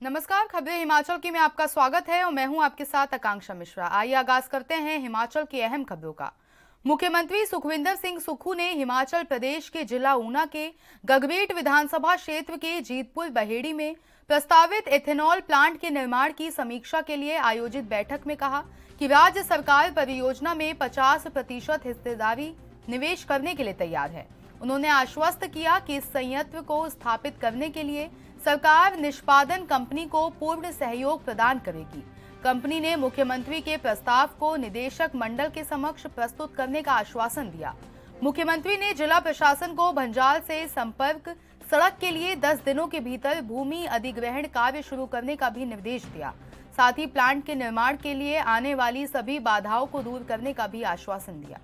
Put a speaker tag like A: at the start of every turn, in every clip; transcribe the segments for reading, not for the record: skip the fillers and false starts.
A: नमस्कार, खबरें हिमाचल की में आपका स्वागत है और मैं हूं आपके साथ आकांक्षा मिश्रा। आइए आगाज करते हैं हिमाचल की अहम खबरों का। मुख्यमंत्री सुखविंदर सिंह सुक्खू ने हिमाचल प्रदेश के जिला ऊना के गगरेट विधानसभा क्षेत्र के जीतपुर बहेड़ी में प्रस्तावित इथेनॉल प्लांट के निर्माण की समीक्षा के लिए आयोजित बैठक में कहा कि राज्य सरकार परियोजना में 50% हिस्सेदारी निवेश करने के लिए तैयार है। उन्होंने आश्वस्त किया कि इस संयंत्र को स्थापित करने के लिए सरकार निष्पादन कंपनी को पूर्ण सहयोग प्रदान करेगी। कंपनी ने मुख्यमंत्री के प्रस्ताव को निदेशक मंडल के समक्ष प्रस्तुत करने का आश्वासन दिया। मुख्यमंत्री ने जिला प्रशासन को भंजाल से संपर्क सड़क के लिए 10 दिनों के भीतर भूमि अधिग्रहण कार्य शुरू करने का भी निर्देश दिया। साथ ही प्लांट के निर्माण के लिए आने वाली सभी बाधाओं को दूर करने का भी आश्वासन दिया।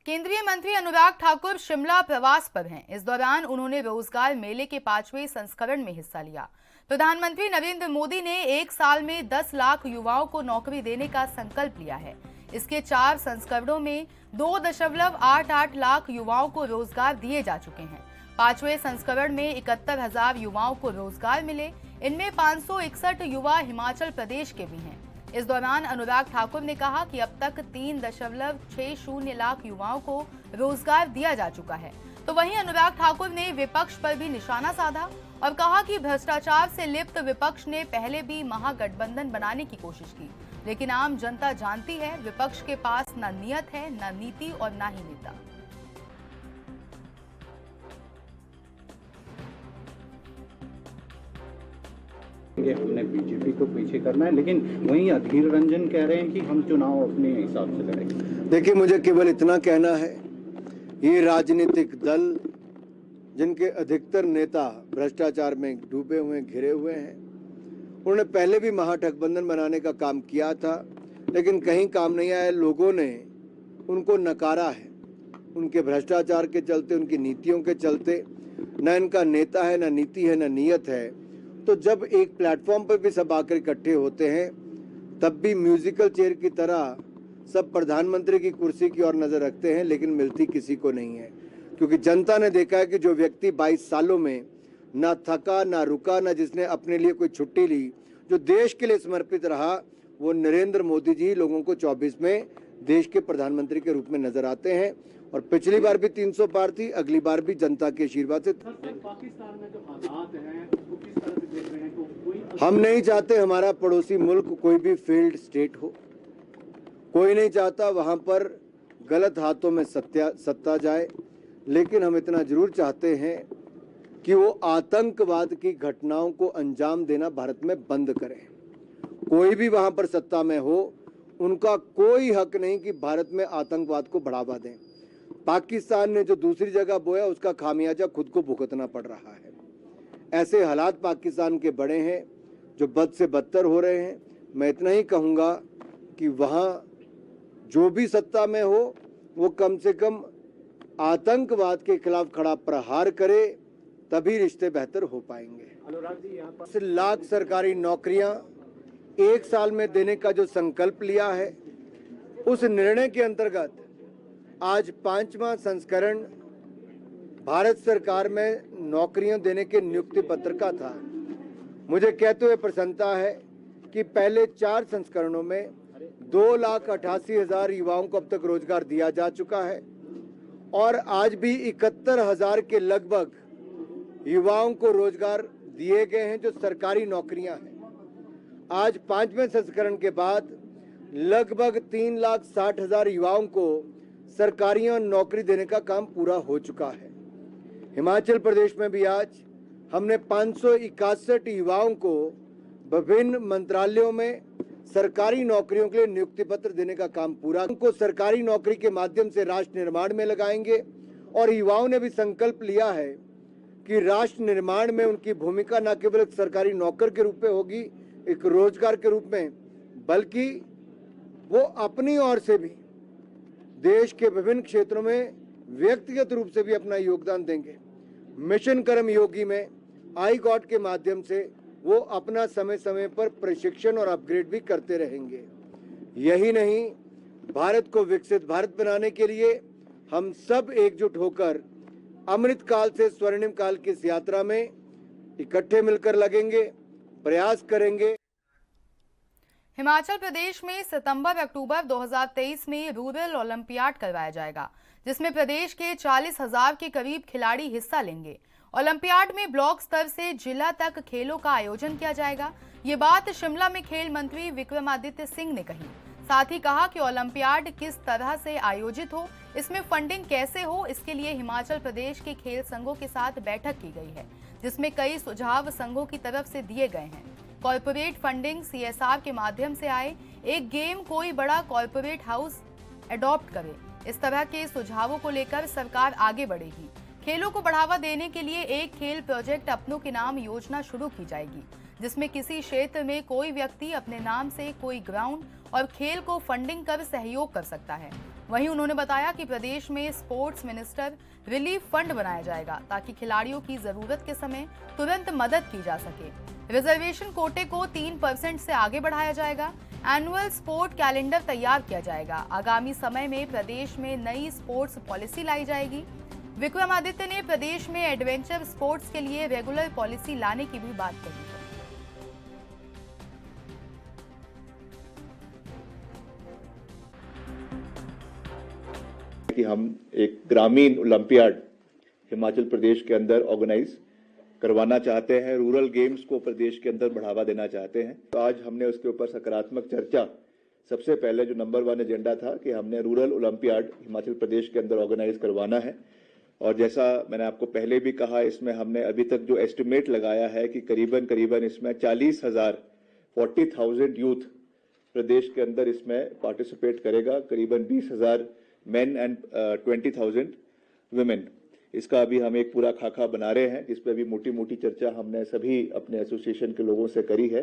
A: केंद्रीय मंत्री अनुराग ठाकुर शिमला प्रवास पर हैं। इस दौरान उन्होंने रोजगार मेले के 5वें संस्करण में हिस्सा लिया। प्रधानमंत्री नरेंद्र मोदी ने 1 साल में 10 लाख युवाओं को नौकरी देने का संकल्प लिया है। इसके 4 संस्करणों में 2.88 लाख युवाओं को रोजगार दिए जा चुके हैं। 5वें संस्करण में 71,000 युवाओं को रोजगार मिले। इनमें 561 युवा हिमाचल प्रदेश के भी हैं। इस दौरान अनुराग ठाकुर ने कहा कि अब तक 3.60 लाख युवाओं को रोजगार दिया जा चुका है। तो वहीं अनुराग ठाकुर ने विपक्ष पर भी निशाना साधा और कहा कि भ्रष्टाचार से लिप्त विपक्ष ने पहले भी महागठबंधन बनाने की कोशिश की, लेकिन आम जनता जानती है विपक्ष के पास न नीयत है, न नीति और न ही नेता।
B: हमने बीजेपी को पीछे करना है, लेकिन वहीं अधीर रंजन कह रहे हैं कि हम चुनाव अपने हिसाब से लड़ेंगे।
C: देखिए, मुझे केवल इतना कहना है, ये राजनीतिक दल जिनके अधिकतर नेता भ्रष्टाचार में डूबे हुए घिरे हुए हैं, उन्होंने पहले भी महागठबंधन बनाने का काम किया था, लेकिन कहीं काम नहीं आया। लोगों ने उनको नकारा है, उनके भ्रष्टाचार के चलते, उनकी नीतियों के चलते। न इनका नेता है, न नीति है, न नीयत है। तो जब एक प्लेटफॉर्म पर भी सब आकर इकट्ठे होते हैं, तब भी म्यूजिकल चेयर की तरह सब प्रधानमंत्री की कुर्सी की ओर नजर रखते हैं, लेकिन मिलती किसी को नहीं है। क्योंकि जनता ने देखा है कि जो व्यक्ति 22 सालों में ना थका, ना रुका, ना जिसने अपने लिए कोई छुट्टी ली, जो देश के लिए समर्पित रहा, वो नरेंद्र मोदी जी लोगों को 24 में देश के प्रधानमंत्री के रूप में नजर आते हैं। और पिछली बार भी 300 पार थी, अगली बार भी जनता के आशीर्वाद से।
B: पाकिस्तान में जो हालात हैं वो किस तरह से देख रहे हैं? तो कोई
C: हम नहीं चाहते हमारा पड़ोसी मुल्क कोई भी फेल्ड स्टेट हो। कोई नहीं चाहता वहां पर गलत हाथों में सत्ता जाए, लेकिन हम इतना जरूर चाहते हैं कि वो आतंकवाद की घटनाओं को अंजाम देना भारत में बंद करें। कोई भी वहां पर सत्ता में हो, उनका कोई हक नहीं कि भारत में आतंकवाद को बढ़ावा दें। पाकिस्तान ने जो दूसरी जगह बोया, उसका खामियाजा खुद को भुगतना पड़ रहा है। ऐसे हालात पाकिस्तान के बड़े हैं जो बद से बदतर हो रहे हैं। मैं इतना ही कहूँगा कि वहाँ जो भी सत्ता में हो, वो कम से कम आतंकवाद के खिलाफ खड़ा प्रहार करे, तभी रिश्ते बेहतर हो पाएंगे।
B: अनुराग जी, यहाँ पर
C: लाख सरकारी नौकरियां 1 साल में देने का जो संकल्प लिया है, उस निर्णय के अंतर्गत आज 5वां संस्करण भारत सरकार में नौकरियां देने के नियुक्ति पत्र का था। मुझे कहते हुए प्रसन्नता है कि पहले 4 संस्करणों में 2,88,000 युवाओं को अब तक रोजगार दिया जा चुका है और आज भी 71,000 के लगभग युवाओं को रोजगार दिए गए हैं जो सरकारी नौकरियां हैं। आज 5वें संस्करण के बाद लगभग 3,60,000 युवाओं को सरकारी नौकरी देने का काम पूरा हो चुका है। हिमाचल प्रदेश में भी आज हमने 561 युवाओं को विभिन्न मंत्रालयों में सरकारी नौकरियों के लिए नियुक्ति पत्र देने का काम पूरा। उनको सरकारी नौकरी के माध्यम से राष्ट्र निर्माण में लगाएंगे और युवाओं ने भी संकल्प लिया है कि राष्ट्र निर्माण में उनकी भूमिका न केवल एक सरकारी नौकर के रूप में होगी, एक रोजगार के रूप में, बल्कि वो अपनी ओर से भी देश के विभिन्न क्षेत्रों में व्यक्तिगत रूप से भी अपना योगदान देंगे। मिशन कर्मयोगी में आई-गॉट के माध्यम से वो अपना समय समय पर प्रशिक्षण और अपग्रेड भी करते रहेंगे। यही नहीं, भारत को विकसित भारत बनाने के लिए हम सब एकजुट होकर अमृत काल से स्वर्णिम काल की इस यात्रा में इकट्ठे मिलकर लगेंगे, प्रयास करेंगे।
A: हिमाचल प्रदेश में सितंबर-अक्टूबर 2023 में रूरल ओलंपियाड करवाया जाएगा, जिसमें प्रदेश के 40,000 के करीब खिलाड़ी हिस्सा लेंगे। ओलंपियाड में ब्लॉक स्तर से जिला तक खेलों का आयोजन किया जाएगा। ये बात शिमला में खेल मंत्री विक्रमादित्य सिंह ने कही। साथ ही कहा कि ओलंपियाड किस तरह से आयोजित हो, इसमें फंडिंग कैसे हो, इसके लिए हिमाचल प्रदेश के खेल संघों के साथ बैठक की गई है, जिसमें कई सुझाव संघों की तरफ से दिए गए हैं। कॉर्पोरेट फंडिंग, CSR के माध्यम से आए एक गेम कोई बड़ा कॉर्पोरेट हाउस अडॉप्ट करे, इस तरह के सुझावों को लेकर सरकार आगे बढ़ेगी। खेलों को बढ़ावा देने के लिए एक खेल प्रोजेक्ट अपनों के नाम योजना शुरू की जाएगी, जिसमें किसी क्षेत्र में कोई व्यक्ति अपने नाम से कोई ग्राउंड और खेल को फंडिंग कर सहयोग कर सकता है। वहीं उन्होंने बताया कि प्रदेश में स्पोर्ट्स मिनिस्टर रिलीफ फंड बनाया जाएगा, ताकि खिलाड़ियों की जरूरत के समय तुरंत मदद की जा सके। रिजर्वेशन कोटे को 3% से आगे बढ़ाया जाएगा। एनुअल स्पोर्ट कैलेंडर तैयार किया जाएगा। आगामी समय में प्रदेश में नई स्पोर्ट्स पॉलिसी लाई जाएगी। विक्रमादित्य ने प्रदेश में एडवेंचर स्पोर्ट्स के लिए रेगुलर पॉलिसी लाने की भी बात कही।
D: कि हम एक ग्रामीण ओलंपियाड हिमाचल प्रदेश के अंदर ऑर्गेनाइज करवाना चाहते हैं, रूरल गेम्स को प्रदेश के अंदर बढ़ावा देना चाहते हैं। तो आज हमने उसके ऊपर सकारात्मक चर्चा, सबसे पहले जो नंबर 1 एजेंडा था कि हमने रूरल ओलंपियाड हिमाचल प्रदेश के अंदर ऑर्गेनाइज करवाना है। और जैसा मैंने आपको पहले भी कहा, इसमें हमने अभी तक जो एस्टिमेट लगाया है कि करीबन इसमें 40,000 यूथ प्रदेश के अंदर इसमें पार्टिसिपेट करेगा, करीबन 20,000 मेन एंड 20,000 वुमेन। इसका अभी हम एक पूरा खाका बना रहे हैं, जिस पे अभी मोटी मोटी चर्चा हमने सभी अपने एसोसिएशन के लोगों से करी है।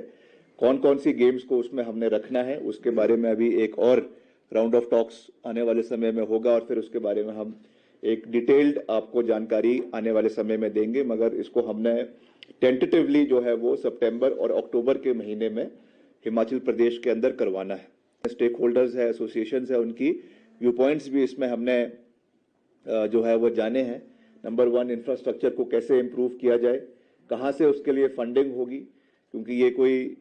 D: कौन कौन सी गेम्स को उसमें हमने रखना है, उसके बारे में अभी एक और राउंड ऑफ टॉक्स आने वाले समय में होगा, और फिर उसके बारे में हम एक डिटेल्ड आपको जानकारी आने वाले समय में देंगे। मगर इसको हमने टेंटेटिवली जो है वो सितंबर और अक्टूबर के महीने में हिमाचल प्रदेश के अंदर करवाना है। स्टेक होल्डर्स है, एसोसिएशंस है, उनकी व्यू पॉइंट्स भी इसमें हमने जो है वो जाने हैं। नंबर 1, इंफ्रास्ट्रक्चर को कैसे इम्प्रूव किया जाए, कहाँ से उसके लिए फंडिंग होगी, क्योंकि ये कोई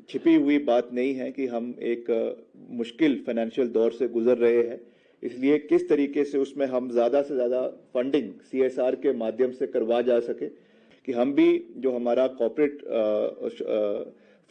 D: छिपी हुई बात नहीं है कि हम एक मुश्किल फाइनेंशियल दौर से गुजर रहे हैं। इसलिए किस तरीके से उसमें हम ज़्यादा से ज़्यादा फंडिंग CSR के माध्यम से करवा जा सके, कि हम भी जो हमारा कॉर्पोरेट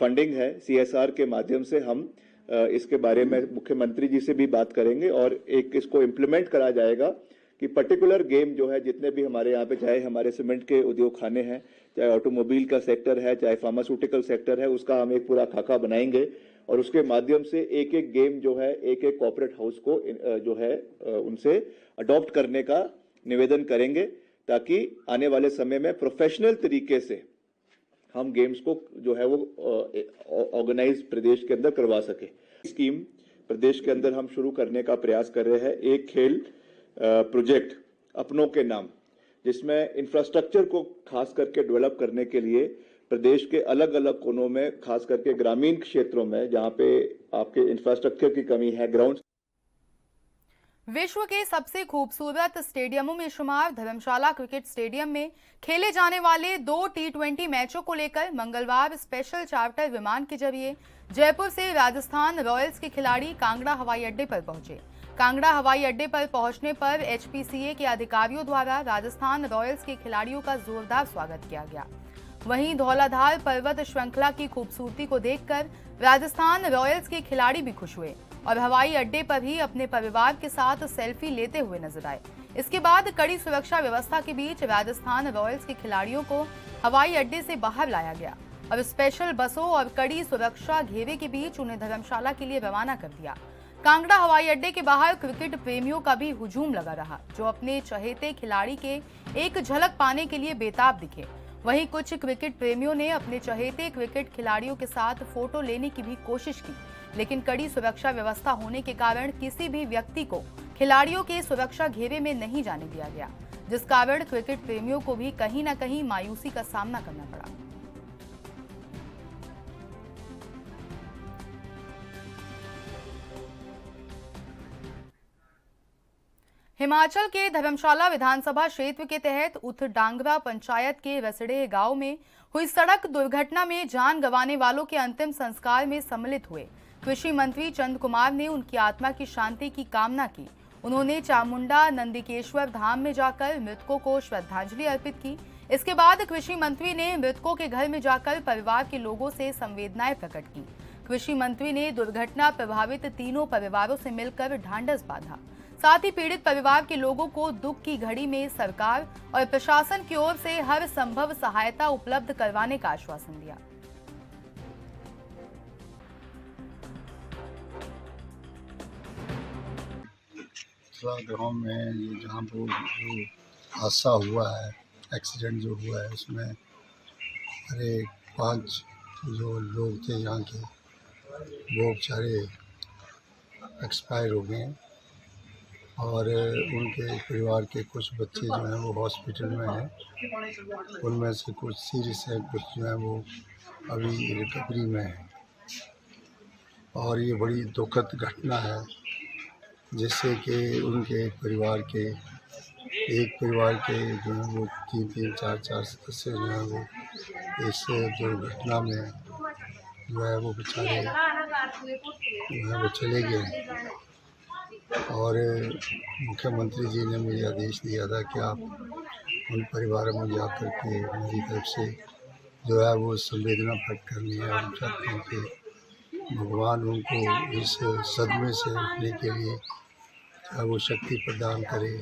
D: फंडिंग है CSR के माध्यम से हम इसके बारे में मुख्यमंत्री जी से भी बात करेंगे, और एक इसको इम्प्लीमेंट करा जाएगा कि पर्टिकुलर गेम जो है, जितने भी हमारे यहाँ पे, चाहे हमारे सीमेंट के उद्योग खाने हैं, चाहे ऑटोमोबाइल का सेक्टर है, चाहे फार्मास्यूटिकल सेक्टर है, उसका हम एक पूरा खाका बनाएंगे, और उसके माध्यम से एक एक गेम जो है, एक एक कॉर्पोरेट हाउस को जो है उनसे अडॉप्ट करने का निवेदन करेंगे, ताकि आने वाले समय में प्रोफेशनल तरीके से हम गेम्स को जो है वो ऑर्गेनाइज प्रदेश के अंदर करवा सके। स्कीम प्रदेश के अंदर हम शुरू करने का प्रयास कर रहे हैं, एक खेल प्रोजेक्ट अपनों के नाम, जिसमें इंफ्रास्ट्रक्चर को खास करके डेवलप करने के लिए प्रदेश के अलग अलग कोनों में, खास करके ग्रामीण क्षेत्रों में जहां पे आपके इंफ्रास्ट्रक्चर की कमी है, ग्राउंड।
A: विश्व के सबसे खूबसूरत स्टेडियमों में शुमार धर्मशाला क्रिकेट स्टेडियम में खेले जाने वाले 2 T20 मैचों को लेकर मंगलवार स्पेशल चार्टर विमान के जरिए जयपुर से राजस्थान रॉयल्स के खिलाड़ी कांगड़ा हवाई अड्डे पर पहुंचे। कांगड़ा हवाई अड्डे पर पहुंचने पर HPCA के अधिकारियों द्वारा राजस्थान रॉयल्स के खिलाड़ियों का जोरदार स्वागत किया गया। वहीं धौलाधार पर्वत श्रृंखला की खूबसूरती को देखकर राजस्थान रॉयल्स के खिलाड़ी भी खुश हुए और हवाई अड्डे पर ही अपने परिवार के साथ सेल्फी लेते हुए नजर आए। इसके बाद कड़ी सुरक्षा व्यवस्था के बीच राजस्थान रॉयल्स के खिलाड़ियों को हवाई अड्डे से बाहर लाया गया और स्पेशल बसों और कड़ी सुरक्षा घेरे के बीच उन्हें धर्मशाला के लिए रवाना कर दिया। कांगड़ा हवाई अड्डे के बाहर क्रिकेट प्रेमियों का भी हुजूम लगा रहा, जो अपने चहेते खिलाड़ी के एक झलक पाने के लिए बेताब दिखे। वहीं कुछ क्रिकेट प्रेमियों ने अपने चहेते क्रिकेट खिलाड़ियों के साथ फोटो लेने की भी कोशिश की, लेकिन कड़ी सुरक्षा व्यवस्था होने के कारण किसी भी व्यक्ति को खिलाड़ियों के सुरक्षा घेरे में नहीं जाने दिया गया, जिस कारण क्रिकेट प्रेमियों को भी कहीं न कहीं मायूसी का सामना करना पड़ा। हिमाचल के धर्मशाला विधानसभा क्षेत्र के तहत उथडांगरा पंचायत के रसड़े गांव में हुई सड़क दुर्घटना में जान गंवाने वालों के अंतिम संस्कार में सम्मिलित हुए कृषि मंत्री चंद कुमार ने उनकी आत्मा की शांति की कामना की। उन्होंने चामुंडा नंदिकेश्वर धाम में जाकर मृतकों को श्रद्धांजलि अर्पित की। इसके बाद कृषि मंत्री ने मृतकों के घर में जाकर परिवार के लोगों से संवेदनाएं प्रकट की। कृषि मंत्री ने दुर्घटना प्रभावित तीनों परिवारों से मिलकर ढांढस बांधा। साथ ही पीड़ित परिवार के लोगों को दुख की घड़ी में सरकार और प्रशासन की ओर से हर संभव सहायता उपलब्ध करवाने का आश्वासन दिया।
E: गाँव में ये जहाँ वो जो हादसा हुआ है, एक्सीडेंट जो हुआ है, उसमें अरे 5 जो लोग थे यहाँ के, वो बेचारे एक्सपायर हो गए और उनके परिवार के कुछ बच्चे जो हैं वो हॉस्पिटल में हैं। उनमें से कुछ सीरियस है, कुछ जो है वो अभी रिकवरी में है। और ये बड़ी दुखद घटना है जिससे कि उनके परिवार के एक परिवार के जो है वो 3-3, 4-4 सदस्य जो है वो इस दुर्घटना में जो है वो बेचारे जो है वो चले गए। और मुख्यमंत्री जी ने मुझे आदेश दिया था कि आप उन परिवारों में जाकर के मेरी तरफ से जो है वो संवेदना प्रकट करनी है और चाहते हैं कि भगवान उनको इस सदमे से उठने के लिए वो शक्ति प्रदान करे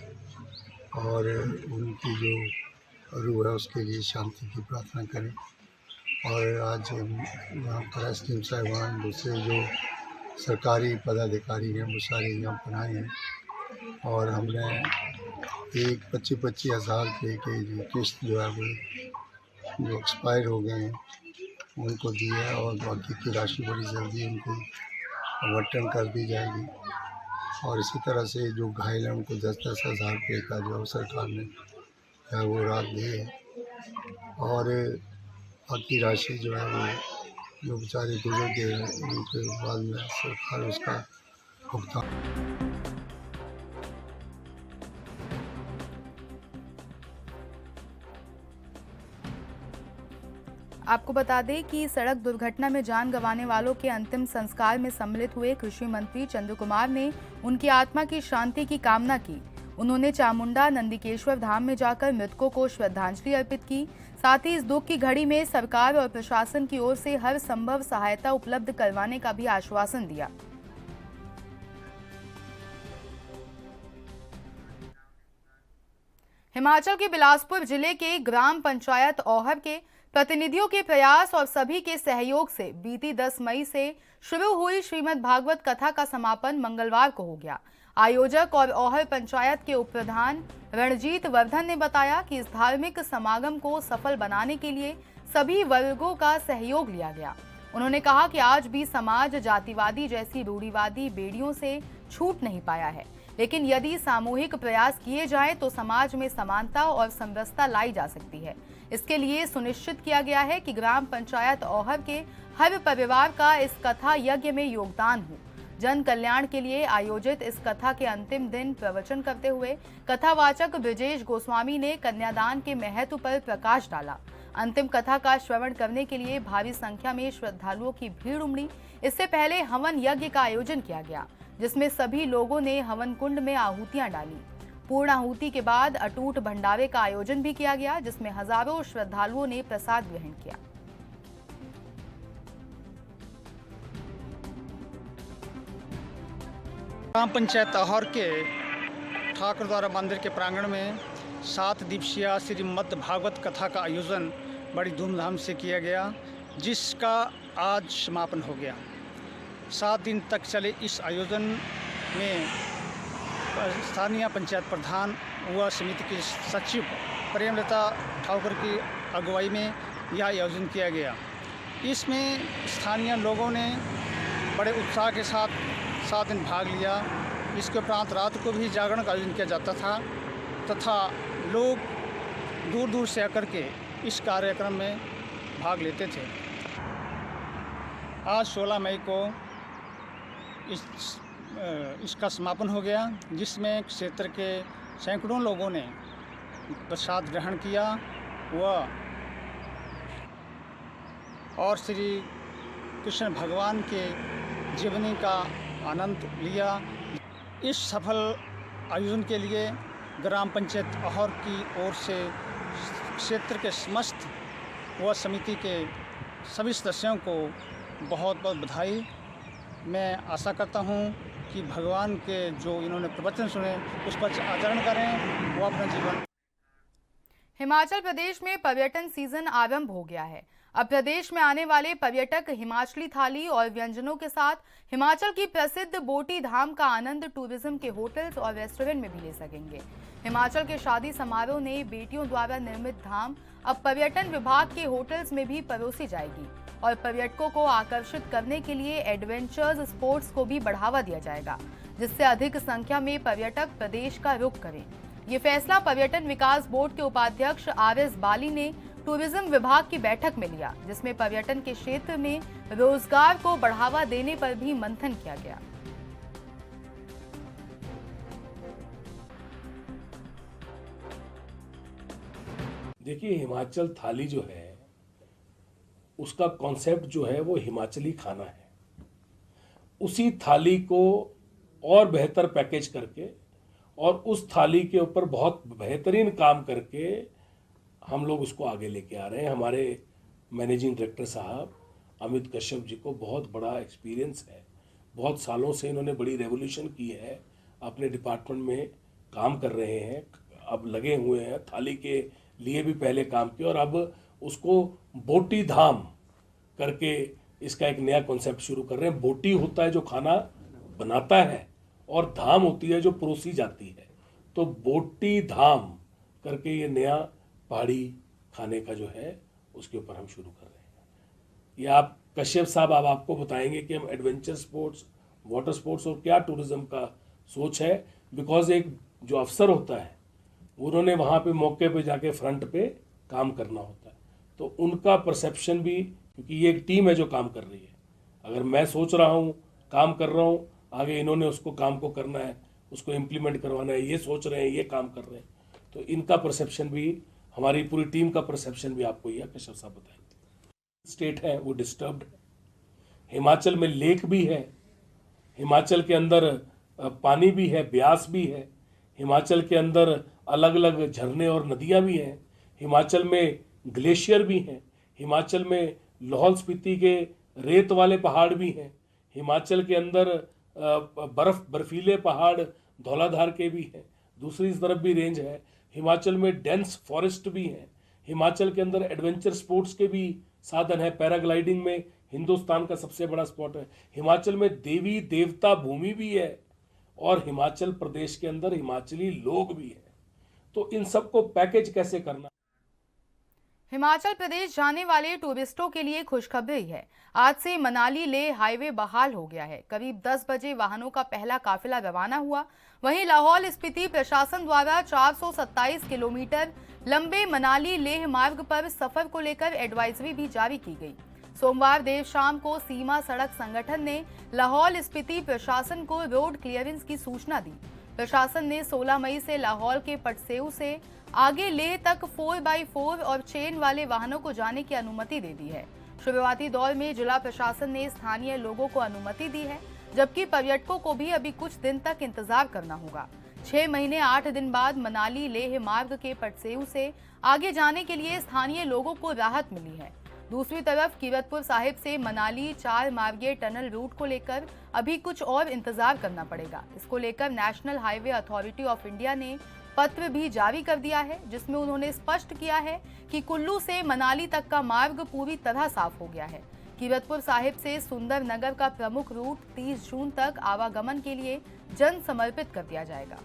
E: और उनकी जो रूह है उसके लिए शांति की प्रार्थना करें। और आज यहाँ पर एसडीएम साहिबान, दूसरे जो सरकारी पदाधिकारी हैं, वो सारे यहाँ पर आए हैं और हमने एक 25-25 हज़ार रुपये के जो किस्त जो है वो जो एक्सपायर हो गए हैं उनको दी है और बाकी की राशि बड़ी जल्दी उनको आवंटन कर दी जाएगी। और इसी तरह से जो घायल हैं उनको 10-10 हज़ार रुपये का जो सरकार ने वो राहत दी है और बाकी राशि जो है वो जो बेचारे गुजर गए हैं उनके बाद में सरकार उसका भुगतान।
A: आपको बता दें कि सड़क दुर्घटना में जान गंवाने वालों के अंतिम संस्कार में सम्मिलित हुए कृषि मंत्री चंद्र कुमार ने उनकी आत्मा की शांति की कामना की। उन्होंने चामुंडा नंदिकेश्वर धाम में जाकर मृतकों को श्रद्धांजलि अर्पित की। साथ ही इस दुख की घड़ी में सरकार और प्रशासन की ओर से हर संभव सहायता उपलब्ध करवाने का भी आश्वासन दिया। हिमाचल के बिलासपुर जिले के ग्राम पंचायत औहर के प्रतिनिधियों के प्रयास और सभी के सहयोग से बीती 10 मई से शुरू हुई श्रीमद् भागवत कथा का समापन मंगलवार को हो गया। आयोजक और औहर पंचायत के उप प्रधान रणजीत वर्धन ने बताया कि इस धार्मिक समागम को सफल बनाने के लिए सभी वर्गों का सहयोग लिया गया। उन्होंने कहा कि आज भी समाज जातिवादी जैसी रूढ़िवादी बेड़ियों से छूट नहीं पाया है, लेकिन यदि सामूहिक प्रयास किए जाएं तो समाज में समानता और समरसता लाई जा सकती है। इसके लिए सुनिश्चित किया गया है कि ग्राम पंचायत औहर के हर परिवार का इस कथा यज्ञ में योगदान हो। जन कल्याण के लिए आयोजित इस कथा के अंतिम दिन प्रवचन करते हुए कथावाचक ब्रजेश गोस्वामी ने कन्यादान के महत्व पर प्रकाश डाला। अंतिम कथा का श्रवण करने के लिए भारी संख्या में श्रद्धालुओं की भीड़ उमड़ी। इससे पहले हवन यज्ञ का आयोजन किया गया, जिसमें सभी लोगों ने हवन कुंड में आहुतियां डाली। पूर्ण आहुति के बाद अटूट भंडारे का आयोजन भी किया गया, जिसमें हजारों श्रद्धालुओं ने प्रसाद ग्रहण किया।
F: ग्राम पंचायत औहर के ठाकुरद्वारा मंदिर के प्रांगण में 7 दिवसीय श्रीमद् भागवत कथा का आयोजन बड़ी धूमधाम से किया गया, जिसका आज समापन हो गया। 7 दिन तक चले इस आयोजन में स्थानीय पंचायत प्रधान व समिति की सचिव प्रेमलता ठाकुर की अगुवाई में यह आयोजन किया गया। इसमें स्थानीय लोगों ने बड़े उत्साह के साथ 7 दिन भाग लिया। इसके उपरांत रात को भी जागरण का आयोजन किया जाता था तथा लोग दूर दूर से आकर के इस कार्यक्रम में भाग लेते थे। आज 16 मई को इस इसका समापन हो गया, जिसमें क्षेत्र के सैकड़ों लोगों ने प्रसाद ग्रहण किया और श्री कृष्ण भगवान के जीवनी का आनंद लिया। इस सफल आयोजन के लिए ग्राम पंचायत अहौर की ओर से क्षेत्र के समस्त व समिति के सभी सदस्यों को बहुत बहुत बधाई। मैं आशा करता हूं कि भगवान के जो इन्होंने प्रवचन सुने उस पर आचरण करें, वो अपना जीवन।
A: हिमाचल प्रदेश में पर्यटन सीजन आरंभ हो गया है। अब प्रदेश में आने वाले पर्यटक हिमाचली थाली और व्यंजनों के साथ हिमाचल की प्रसिद्ध बोटी धाम का आनंद टूरिज्म के होटल्स और रेस्टोरेंट में भी ले सकेंगे। हिमाचल के शादी समारोह ने बेटियों द्वारा निर्मित धाम अब पर्यटन विभाग के होटल्स में भी परोसी जाएगी और पर्यटकों को आकर्षित करने के लिए एडवेंचर्स स्पोर्ट्स को भी बढ़ावा दिया जाएगा, जिससे अधिक संख्या में पर्यटक प्रदेश का रुख करें। ये फैसला पर्यटन विकास बोर्ड के उपाध्यक्ष RS बाली ने टूरिज्म विभाग की बैठक में लिया, जिसमें पर्यटन के क्षेत्र में रोजगार को बढ़ावा देने पर भी मंथन किया गया।
G: देखिए, हिमाचल थाली जो है उसका कॉन्सेप्ट जो है वो हिमाचली खाना है। उसी थाली को और बेहतर पैकेज करके और उस थाली के ऊपर बहुत बेहतरीन काम करके हम लोग उसको आगे लेके आ रहे हैं। हमारे मैनेजिंग डायरेक्टर साहब अमित कश्यप जी को बहुत बड़ा एक्सपीरियंस है, बहुत सालों से इन्होंने बड़ी रेवोल्यूशन की है, अपने डिपार्टमेंट में काम कर रहे हैं, अब लगे हुए हैं, थाली के लिए भी पहले काम किया और अब उसको बोटी धाम करके इसका एक नया कॉन्सेप्ट शुरू कर रहे हैं। बोटी होता है जो खाना बनाता है और धाम होती है जो परोसी जाती है, तो बोटी धाम करके ये नया पहाड़ी खाने का जो है उसके ऊपर हम शुरू कर रहे हैं। ये आप कश्यप साहब अब आपको बताएंगे कि हम एडवेंचर स्पोर्ट्स, वाटर स्पोर्ट्स और क्या टूरिज्म का सोच है, बिकॉज एक जो अफसर होता है उन्होंने वहाँ पे मौके पे जाके फ्रंट पे काम करना होता है, तो उनका परसेप्शन भी, क्योंकि ये एक टीम है जो काम कर रही है। अगर मैं सोच रहा हूँ, काम कर रहा हूँ, आगे इन्होंने उसको काम को करना है, उसको इम्प्लीमेंट करवाना है, ये सोच रहे हैं, ये काम कर रहे हैं, तो इनका परसेप्शन भी, हमारी पूरी टीम का परसेप्शन भी आपको ये कश्यप साहब बताएंगे। स्टेट है वो डिस्टर्ब्ड है, हिमाचल में लेक भी है, हिमाचल के अंदर पानी भी है, ब्यास भी है, हिमाचल के अंदर अलग अलग झरने और नदियां भी हैं, हिमाचल में ग्लेशियर भी हैं, हिमाचल में लाहौल स्पीति के रेत वाले पहाड़ भी हैं, हिमाचल के अंदर बर्फीले पहाड़ धौलाधार के भी हैं, दूसरी तरफ भी रेंज है, हिमाचल में डेंस फॉरेस्ट भी है, हिमाचल के अंदर एडवेंचर स्पोर्ट्स के भी साधन है, पैराग्लाइडिंग में हिंदुस्तान का सबसे बड़ा स्पॉट है, हिमाचल में देवी देवता भूमि भी है और हिमाचल प्रदेश के अंदर हिमाचली लोग भी हैं। तो इन सबको पैकेज कैसे करना।
A: हिमाचल प्रदेश जाने वाले टूरिस्टों के लिए खुशखबरी है। आज से मनाली लेह हाईवे बहाल हो गया है। करीब 10 बजे वाहनों का पहला काफिला रवाना हुआ। वहीं लाहौल स्पीति प्रशासन द्वारा 427 किलोमीटर लंबे मनाली लेह मार्ग पर सफर को लेकर एडवाइजरी भी जारी की गई। सोमवार देर शाम को सीमा सड़क संगठन ने लाहौल स्पीति प्रशासन को रोड क्लियरेंस की सूचना दी। प्रशासन ने 16 मई से लाहौल के पटसेऊ से आगे लेह तक 4x4 और चेन वाले वाहनों को जाने की अनुमति दे दी है। शुरुआती दौर में जिला प्रशासन ने स्थानीय लोगों को अनुमति दी है, जबकि पर्यटकों को भी अभी कुछ दिन तक इंतजार करना होगा। 6 महीने 8 दिन बाद मनाली लेह मार्ग के पटसेऊ से आगे जाने के लिए स्थानीय लोगों को राहत मिली है। दूसरी तरफ कीरतपुर साहिब से मनाली 4 मार्गीय टनल रूट को लेकर अभी कुछ और इंतजार करना पड़ेगा। इसको लेकर national highway authority of India ने पत्र भी जारी कर दिया है, जिसमें उन्होंने स्पष्ट किया है कि कुल्लू से मनाली तक का मार्ग पूरी तरह साफ हो गया है। कीरतपुर साहिब से सुंदरनगर का प्रमुख रूट 30 जून तक आवागमन के लिए जन समर्पित कर दिया जाएगा।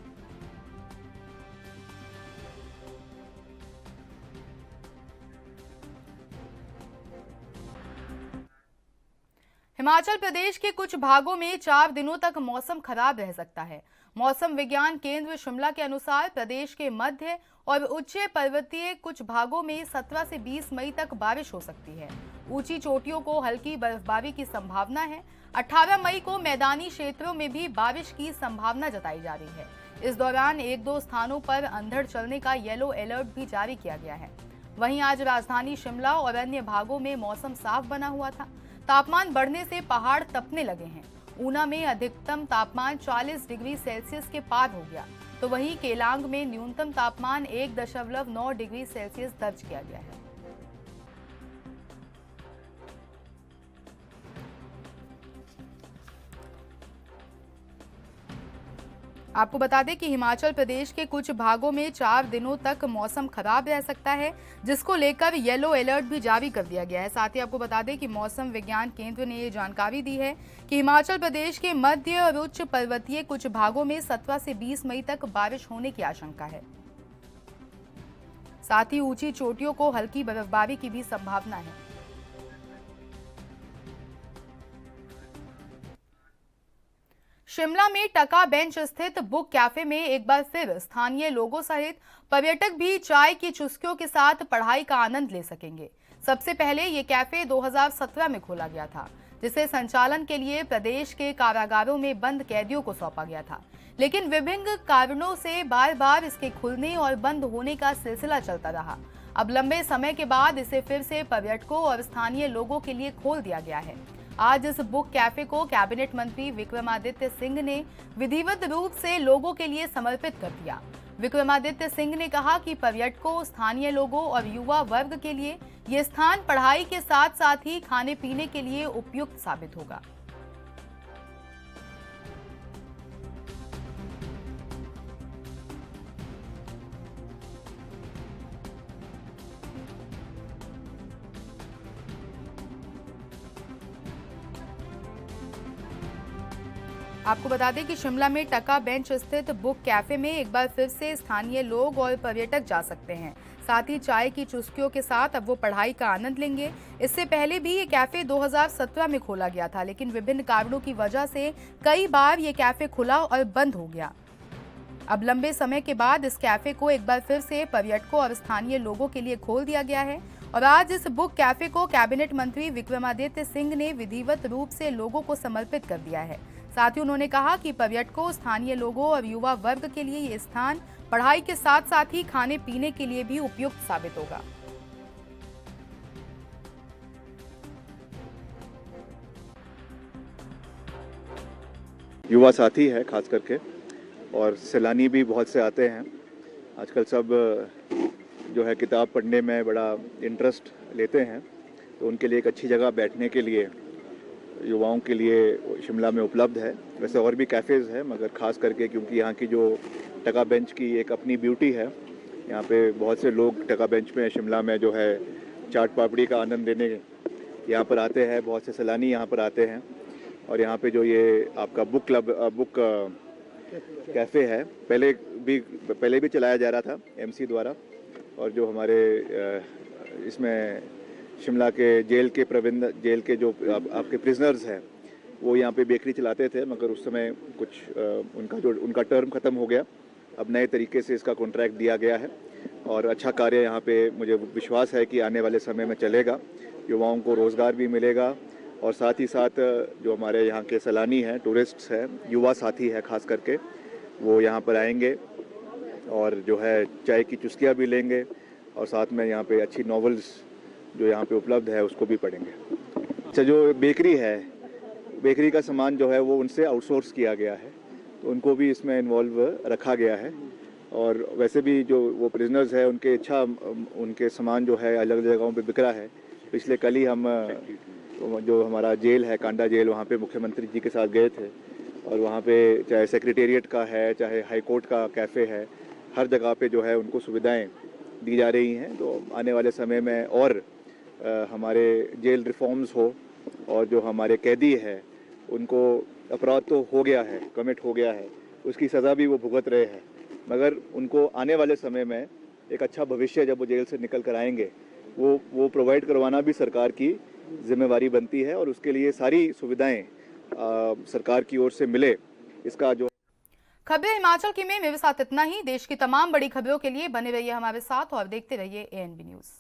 A: हिमाचल प्रदेश के कुछ भागों में 4 दिनों तक मौसम खराब रह सकता है। मौसम विज्ञान केंद्र शिमला के अनुसार प्रदेश के मध्य और उच्च पर्वतीय कुछ भागों में 17 से 20 मई तक बारिश हो सकती है। ऊंची चोटियों को हल्की बर्फबारी की संभावना है। 18 मई को मैदानी क्षेत्रों में भी बारिश की संभावना जताई जा रही है। इस दौरान 1-2 स्थानों पर अंधड़ चलने का येलो अलर्ट भी जारी किया गया है। वहीं आज राजधानी शिमला और अन्य भागों में मौसम साफ बना हुआ था। तापमान बढ़ने से पहाड़ तपने लगे हैं। ऊना में अधिकतम तापमान 40 डिग्री सेल्सियस के पार हो गया, तो वहीं केलांग में न्यूनतम तापमान 1.9 डिग्री सेल्सियस दर्ज किया गया है। आपको बता दें कि हिमाचल प्रदेश के कुछ भागों में 4 दिनों तक मौसम खराब रह सकता है, जिसको लेकर येलो अलर्ट भी जारी कर दिया गया है। साथ ही आपको बता दें कि मौसम विज्ञान केंद्र ने ये जानकारी दी है कि हिमाचल प्रदेश के मध्य और उच्च पर्वतीय कुछ भागों में 17 से 20 मई तक बारिश होने की आशंका है। साथ ही ऊंची चोटियों को हल्की बर्फबारी की भी संभावना है। शिमला में टका बेंच स्थित बुक कैफे में एक बार फिर स्थानीय लोगों सहित पर्यटक भी चाय की चुस्कियों के साथ पढ़ाई का आनंद ले सकेंगे। सबसे पहले ये कैफे 2017 में खोला गया था, जिसे संचालन के लिए प्रदेश के कारागारों में बंद कैदियों को सौंपा गया था। लेकिन विभिन्न कारणों से बार बार इसके खुलने और बंद होने का सिलसिला चलता रहा। अब लंबे समय के बाद इसे फिर से पर्यटकों और स्थानीय लोगों के लिए खोल दिया गया है। आज इस बुक कैफे को कैबिनेट मंत्री विक्रमादित्य सिंह ने विधिवत रूप से लोगों के लिए समर्पित कर दिया। विक्रमादित्य सिंह ने कहा कि पर्यटकों, स्थानीय लोगों और युवा वर्ग के लिए ये स्थान पढ़ाई के साथ साथ ही खाने पीने के लिए उपयुक्त साबित होगा। आपको बता दें कि शिमला में टका बेंच स्थित बुक कैफे में एक बार फिर से स्थानीय लोग और पर्यटक जा सकते हैं। साथ ही चाय की चुस्कियों के साथ अब वो पढ़ाई का आनंद लेंगे। इससे पहले भी ये कैफे 2017 में खोला गया था, लेकिन विभिन्न कारणों की वजह से कई बार ये कैफे खुला और बंद हो गया। अब लंबे समय के बाद इस कैफे को एक बार फिर से पर्यटकों और स्थानीय लोगों के लिए खोल दिया गया है और आज इस बुक कैफे को कैबिनेट मंत्री विक्रमादित्य सिंह ने विधिवत रूप से लोगों को समर्पित कर दिया है। साथ ही उन्होंने कहा कि पर्यटकों, स्थानीय लोगों और युवा वर्ग के लिए ये स्थान पढ़ाई के साथ साथ ही खाने पीने के लिए भी उपयुक्त साबित होगा।
D: युवा साथी है खास करके, और सैलानी भी बहुत से आते हैं। आजकल सब जो है किताब पढ़ने में बड़ा इंटरेस्ट लेते हैं, तो उनके लिए एक अच्छी जगह बैठने के लिए युवाओं के लिए शिमला में उपलब्ध है। वैसे और भी कैफ़ेज़ हैं, मगर ख़ास करके क्योंकि यहाँ की जो टका बेंच की एक अपनी ब्यूटी है, यहाँ पे बहुत से लोग टका बेंच में शिमला में जो है चाट पापड़ी का आनंद लेने यहाँ पर आते हैं। बहुत से सैलानी यहाँ पर आते हैं और यहाँ पे जो ये आपका बुक कैफ़े है, पहले भी चलाया जा रहा था एमसी द्वारा, और जो हमारे इसमें शिमला के जेल के जो आपके प्रिजनर्स हैं वो यहाँ पे बेकरी चलाते थे, मगर उस समय कुछ उनका टर्म ख़त्म हो गया। अब नए तरीके से इसका कॉन्ट्रैक्ट दिया गया है और अच्छा कार्य यहाँ पे मुझे विश्वास है कि आने वाले समय में चलेगा। युवाओं को रोज़गार भी मिलेगा और साथ ही साथ जो हमारे यहाँ के सैलानी हैं, टूरिस्ट्स हैं, युवा साथी है खास करके, वो यहाँ पर आएंगे और जो है चाय की चुस्कियाँ भी लेंगे और साथ में यहाँ पे अच्छी नॉवेल्स जो यहाँ पे उपलब्ध है उसको भी पढ़ेंगे। अच्छा, जो बेकरी है, बेकरी का सामान जो है वो उनसे आउटसोर्स किया गया है, तो उनको भी इसमें इन्वॉल्व रखा गया है। और वैसे भी जो वो प्रिजनर्स है उनके सामान जो है अलग जगहों पे बिक रहा है। पिछले कल ही हम जो हमारा जेल है, कांडा जेल, वहाँ पे मुख्यमंत्री जी के साथ गए थे और वहाँ पे चाहे सेक्रेटेरिएट का है, चाहे हाई कोर्ट का कैफ़े है, हर जगह पे जो है उनको सुविधाएं दी जा रही हैं। तो आने वाले समय में और हमारे जेल रिफॉर्म्स हो और जो हमारे कैदी है उनको अपराध तो हो गया है, कमिट हो गया है, उसकी सज़ा भी वो भुगत रहे हैं, मगर उनको आने वाले समय में एक अच्छा भविष्य जब वो जेल से निकल कर आएंगे वो प्रोवाइड करवाना भी सरकार की जिम्मेवारी बनती है और उसके लिए सारी सुविधाएं सरकार की ओर से मिले, इसका जो
A: खबरें हिमाचल की में मेरे साथ इतना ही। देश की तमाम बड़ी खबरों के लिए बने रहिए हमारे साथ और देखते रहिए ANB न्यूज़।